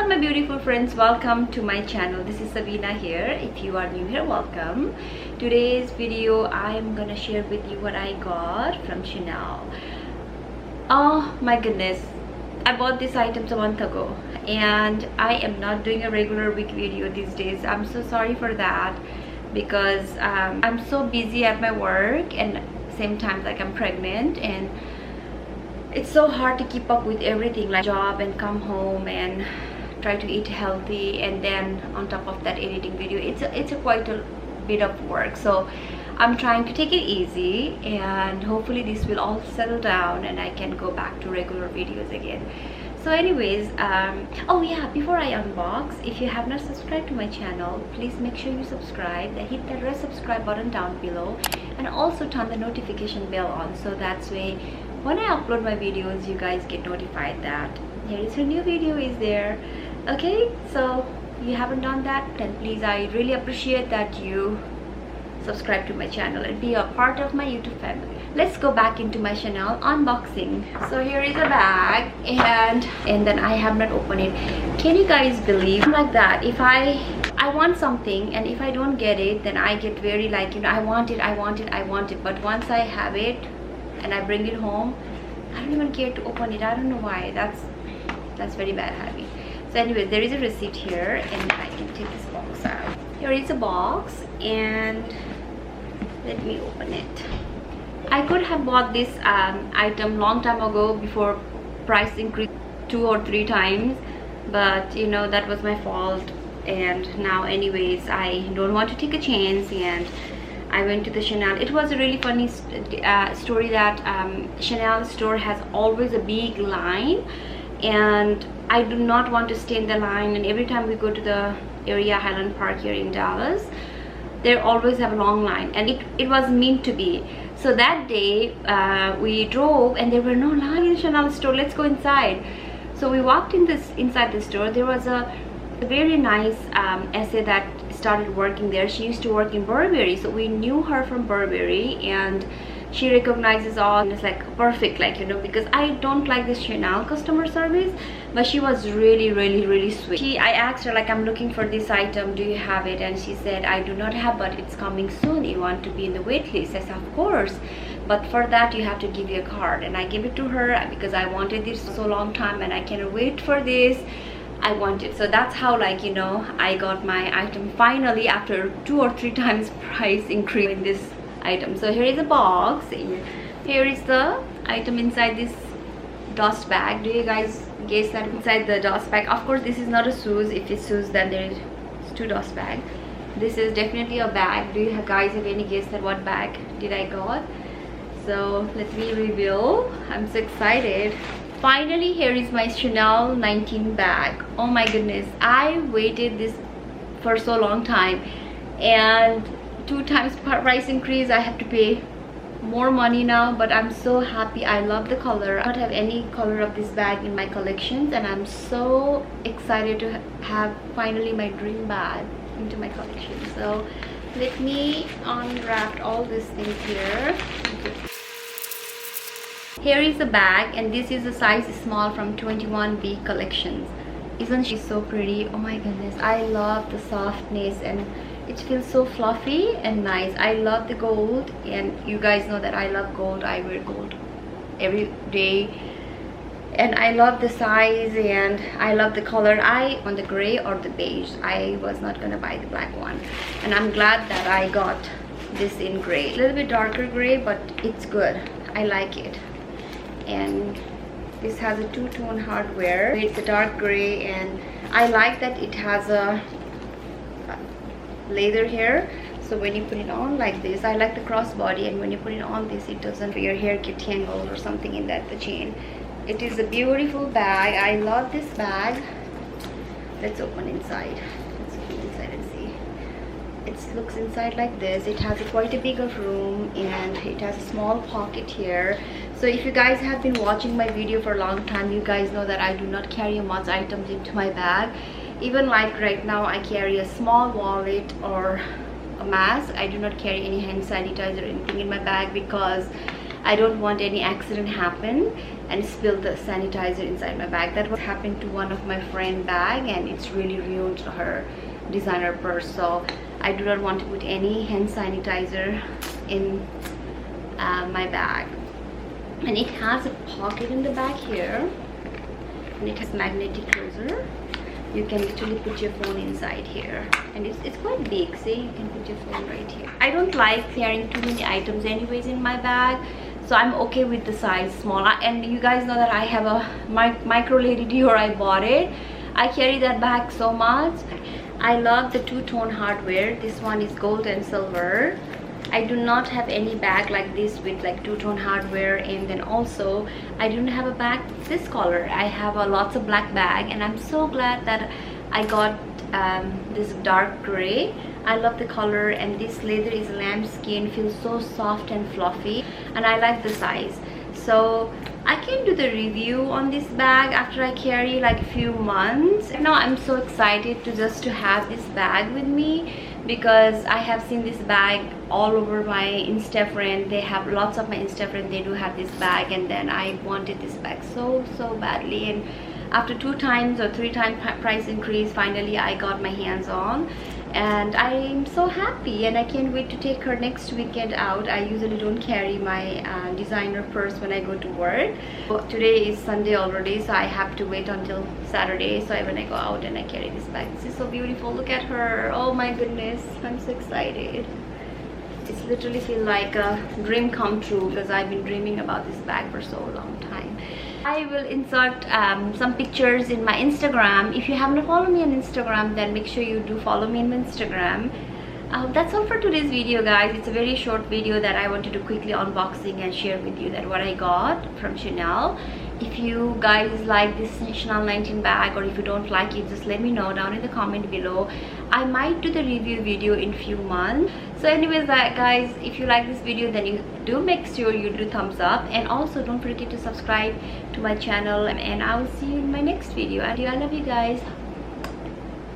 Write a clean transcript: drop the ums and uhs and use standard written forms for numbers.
my beautiful friends, welcome to my channel. This is Sabina here. If you are new here, welcome. Today's video I am gonna share with you what I got from Chanel. Oh my goodness, I bought these items a month ago and I am not doing a regular week video these days. I'm so sorry for that because I'm so busy at my work, and same time like I'm pregnant, and it's so hard to keep up with everything, like job and come home and try to eat healthy, and then on top of that editing video. It's a quite a bit of work, so I'm trying to take it easy, and hopefully this will all settle down and I can go back to regular videos again. So anyways, oh yeah, before I unbox, if you have not subscribed to my channel, please make sure you subscribe and hit that red subscribe button down below, and also turn the notification bell on, so that's way when I upload my videos you guys get notified that here is a new video is there. Okay, so you haven't done that, then please, I really appreciate that you subscribe to my channel and be a part of my YouTube family. Let's go back into my Chanel unboxing. So here is a bag, and then I have not opened it. Can you guys believe like that? If I want something and if I don't get it, then I get very like, you know, I want it, but once I have it and I bring it home, I don't even care to open it. I don't know why. That's very bad habit. So anyways, there is a receipt here, and I can take this box out. Here is a box, and let me open it. I could have bought this item long time ago before price increased 2 or 3 times, but you know, that was my fault. And now anyways, I don't want to take a chance, and I went to the Chanel. It was a really funny story that Chanel store has always a big line, and I do not want to stay in the line, and every time we go to the area Highland Park here in Dallas, they always have a long line, and it was meant to be. So that day we drove and there were no line in the Chanel store. Let's go inside. So we walked inside the store. There was a very nice essay that started working there. She used to work in Burberry, so we knew her from Burberry, and she recognizes all, and it's like perfect, like, you know, because I don't like this Chanel customer service, but she was really sweet. I asked her, like, I'm looking for this item, do you have it? And she said, I do not have, but it's coming soon. You want to be in the wait list? I said, of course, but for that you have to give you a card. And I gave it to her because I wanted this for so long time, and I cannot wait for this. I want it. So that's how, like, you know, I got my item finally after 2 or 3 times price increase in this item. So here is a box. Here is the item inside this dust bag. Do you guys guess that inside the dust bag? Of course this is not a shoes. If it's shoes, then there is 2 dust bag. This is definitely a bag. Do you guys have any guess that what bag did I got? So let me reveal. I'm so excited. Finally, here is my Chanel 19 bag. Oh my goodness, I waited this for so long time, and 2 times price increase. I have to pay more money now, but I'm so happy. I love the color. I don't have any color of this bag in my collections, and I'm so excited to have finally my dream bag into my collection. So let me unwrap all these things here. Here is the bag, and this is a size small from 21B collections. Isn't she so pretty? Oh my goodness, I love the softness, and it feels so fluffy and nice. I love the gold, and you guys know that I love gold. I wear gold every day, and I love the size, and I love the color. I want the gray or the beige. I was not gonna buy the black one, and I'm glad that I got this in gray. A little bit darker gray, but it's good. I like it. And this has a 2-tone hardware. It's a dark gray, and I like that it has a leather here, so when you put it on like this, I like the crossbody, and when you put it on this, it doesn't, your hair get tangled or something in that, the chain. It is a beautiful bag. I love this bag. Let's open inside. Let's open inside and see. It looks inside like this. It has quite a big of room, and it has a small pocket here. So if you guys have been watching my video for a long time, you guys know that I do not carry much items into my bag. Even like right now, I carry a small wallet or a mask. I do not carry any hand sanitizer or anything in my bag because I don't want any accident happen and spill the sanitizer inside my bag. That what happened to one of my friend bag, and it's really ruined her designer purse. So I do not want to put any hand sanitizer in my bag. And it has a pocket in the back here, and it has magnetic closer. You can literally put your phone inside here, and it's quite big. See, you can put your phone right here. I don't like carrying too many items anyways in my bag, so I'm okay with the size small. And you guys know that I have a micro lady Dior. I bought it. I carry that bag so much. I love the two-tone hardware. This one is gold and silver. I do not have any bag like this with like two-tone hardware, and then also I don't have a bag this color. I have a lots of black bag, and I'm so glad that I got this dark gray. I love the color, and this leather is lambskin, feels so soft and fluffy, and I like the size. So I can do the review on this bag after I carry like a few months. Now I'm so excited to have this bag with me, because I have seen this bag all over my Insta friend. They have lots of my Insta friend, they do have this bag, and then I wanted this bag so badly, and after 2 times or 3 times price increase, finally I got my hands on, and I'm so happy, and I can't wait to take her next weekend out. I usually don't carry my designer purse when I go to work. But today is Sunday already, so I have to wait until Saturday. So when I go out and I carry this bag, this is so beautiful. Look at her. Oh my goodness, I'm so excited. It's literally feel like a dream come true, because I've been dreaming about this bag for so long time. I will insert some pictures in my Instagram. If you haven't followed me on Instagram, then make sure you do follow me on Instagram. That's all for today's video, guys. It's a very short video that I wanted to quickly unboxing and share with you that what I got from Chanel. If you guys like this Chanel 19 bag, or if you don't like it, just let me know down in the comment below. I might do the review video in few months. So anyways, guys, if you like this video, then you do make sure you do thumbs up, and also don't forget to subscribe to my channel, and I will see you in my next video. I love you guys.